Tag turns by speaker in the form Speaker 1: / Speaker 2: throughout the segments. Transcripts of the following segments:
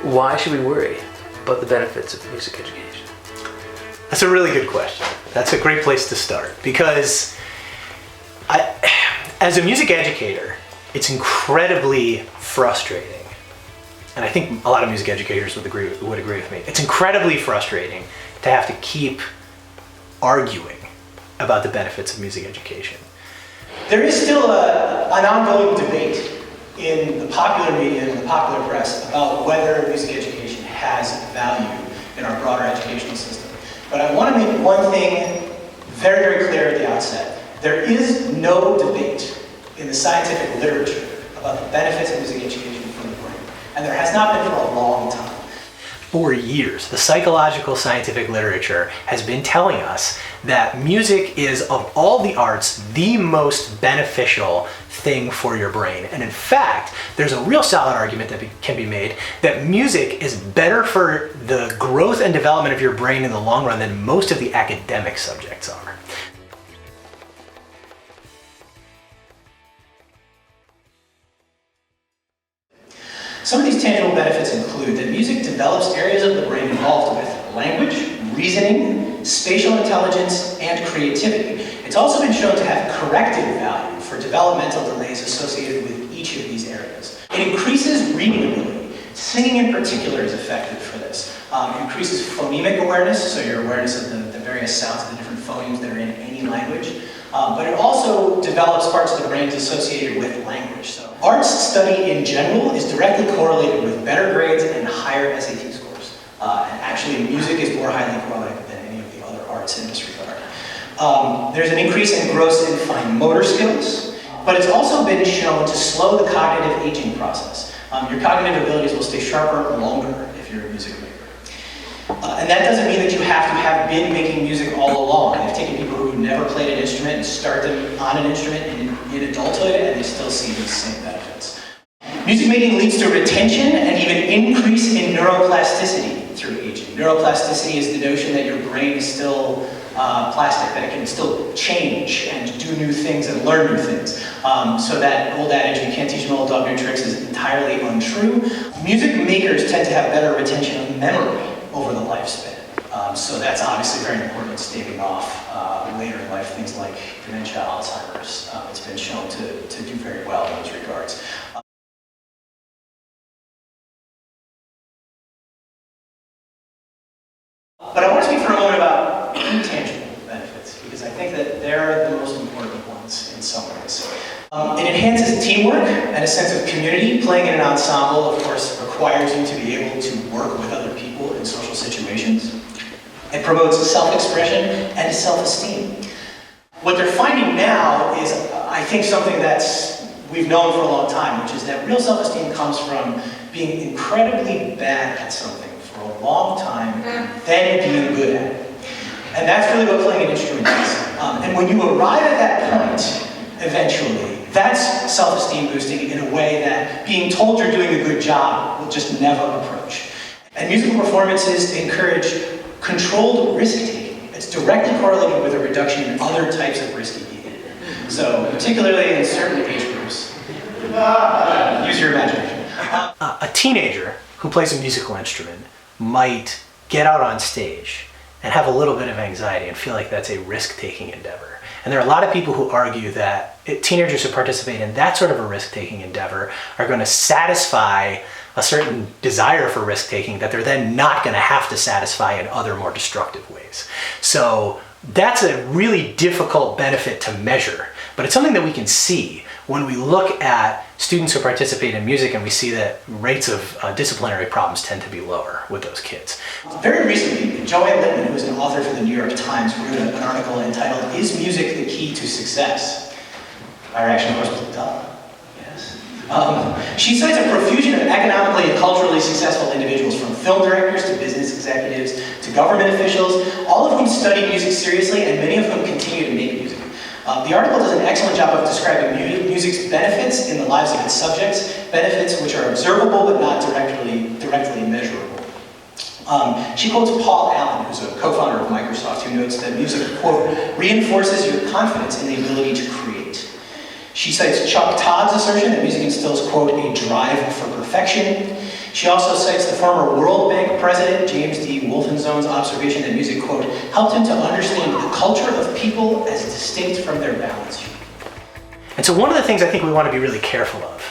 Speaker 1: why should we worry about the benefits of music education?
Speaker 2: That's a really good question. That's a great place to start, because as a music educator, it's incredibly frustrating. And I think a lot of music educators would agree with me. It's incredibly frustrating to have to keep arguing about the benefits of music education. There is still an ongoing debate in the popular media and the popular press about whether music education has value in our broader educational system. But I want to make one thing very, very clear at the outset. There is no debate in the scientific literature about the benefits of music education for the brain. And there has not been for a long time. For years, the psychological scientific literature has been telling us that music is, of all the arts, the most beneficial thing for your brain. And in fact, there's a real solid argument that can be made that music is better for the growth and development of your brain in the long run than most of the academic subjects are. Some of these tangible benefits include that music develops areas of the brain involved with language, reasoning, spatial intelligence, and creativity. It's also been shown to have corrective value for developmental delays associated with each of these areas. It increases reading ability. Singing in particular is effective for this. It increases phonemic awareness, so your awareness of the various sounds, the different phonemes that are in any language. But it also develops parts of the brains associated with language. So arts study in general is directly correlated with better grades and higher SAT scores. And actually, music is more highly correlated than any of the other arts in this regard. There's an increase in gross and fine motor skills, but it's also been shown to slow the cognitive aging process. Your cognitive abilities will stay sharper longer if you're a music maker. And that doesn't mean that you have to have been making music all along. I've taken people who never played an instrument and start them on an instrument in adulthood, and they still see these same benefits. Music making leads to retention and even increase in neuroplasticity through aging. Neuroplasticity is the notion that your brain is still plastic, that it can still change and do new things and learn new things. So that old adage, you can't teach an old dog new tricks, is entirely untrue. Music makers tend to have better retention of memory over the lifespan. So that's obviously very important in staving off later in life things like dementia, Alzheimer's. It's been shown to do very well in those regards. But I want to speak for a moment about intangible benefits, because I think that they're the most important ones in some ways. It enhances teamwork and a sense of community. Playing in an ensemble, of course, requires you to be able to work with other people in social situations. It promotes self-expression and self-esteem. What they're finding now is, I think, something that's we've known for a long time, which is that real self-esteem comes from being incredibly bad at something for a long time, then being good at it. And that's really what playing an instrument is. And when you arrive at that point, eventually, that's self-esteem boosting in a way that being told you're doing a good job will just never approach. And musical performances encourage controlled risk-taking. It's directly correlated with a reduction in other types of risky behavior. So, particularly in certain age groups. Use your imagination. A teenager who plays a musical instrument might get out on stage and have a little bit of anxiety and feel like that's a risk-taking endeavor. And there are a lot of people who argue that teenagers who participate in that sort of a risk-taking endeavor are going to satisfy a certain desire for risk-taking that they're then not going to have to satisfy in other more destructive ways. So that's a really difficult benefit to measure, but it's something that we can see when we look at students who participate in music, and we see that rates of disciplinary problems tend to be lower with those kids. Very recently, Joanne Littman, who is an author for the New York Times, wrote an article entitled, "Is Music the Key to Success?" My reaction, of course, was duh. Yes. She cites a profusion of economically and culturally successful individuals, from film directors to business executives to government officials, all of whom study music seriously and many of whom continue to make music. The article does an excellent job of describing music's benefits in the lives of its subjects, benefits which are observable but not directly measurable. She quotes Paul Allen, who's a co-founder of Microsoft, who notes that music, quote, reinforces your confidence in the ability to create. She cites Chuck Todd's assertion that music instills, quote, a drive for perfection. She also cites the former World Bank president, James D. Wolfensohn's observation that music, quote, helped him to understand the culture of people as distinct from their balance sheet. And so one of the things I think we want to be really careful of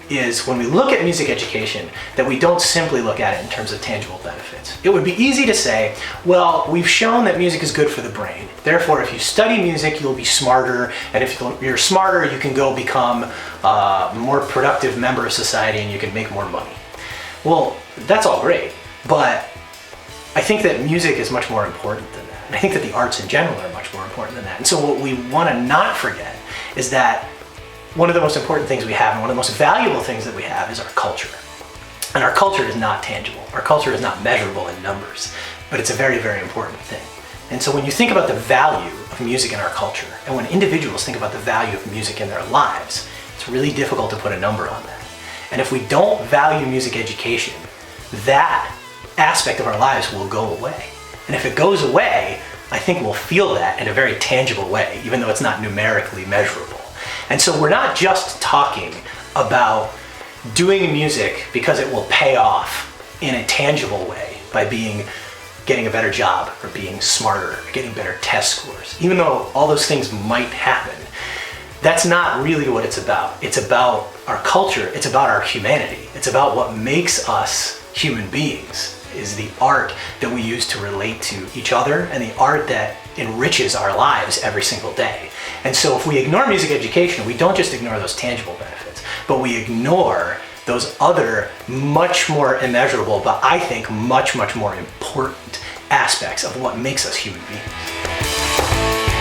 Speaker 2: is when we look at music education, that we don't simply look at it in terms of tangible benefits. It would be easy to say, well, we've shown that music is good for the brain. Therefore, if you study music, you'll be smarter. And if you're smarter, you can go become a more productive member of society and you can make more money. Well, that's all great, but I think that music is much more important than that. And I think that the arts in general are much more important than that. And so what we want to not forget is that one of the most important things we have and one of the most valuable things that we have is our culture. And our culture is not tangible. Our culture is not measurable in numbers, but it's a very, very important thing. And so when you think about the value of music in our culture, and when individuals think about the value of music in their lives, it's really difficult to put a number on that. And if we don't value music education, that aspect of our lives will go away. And if it goes away, I think we'll feel that in a very tangible way, even though it's not numerically measurable. And so we're not just talking about doing music because it will pay off in a tangible way by getting a better job or being smarter, or getting better test scores. Even though all those things might happen, that's not really what it's about. It's about our culture, it's about our humanity. It's about what makes us human beings, is the art that we use to relate to each other and the art that enriches our lives every single day. And so if we ignore music education, we don't just ignore those tangible benefits, but we ignore those other much more immeasurable, but I think much, much more important aspects of what makes us human beings.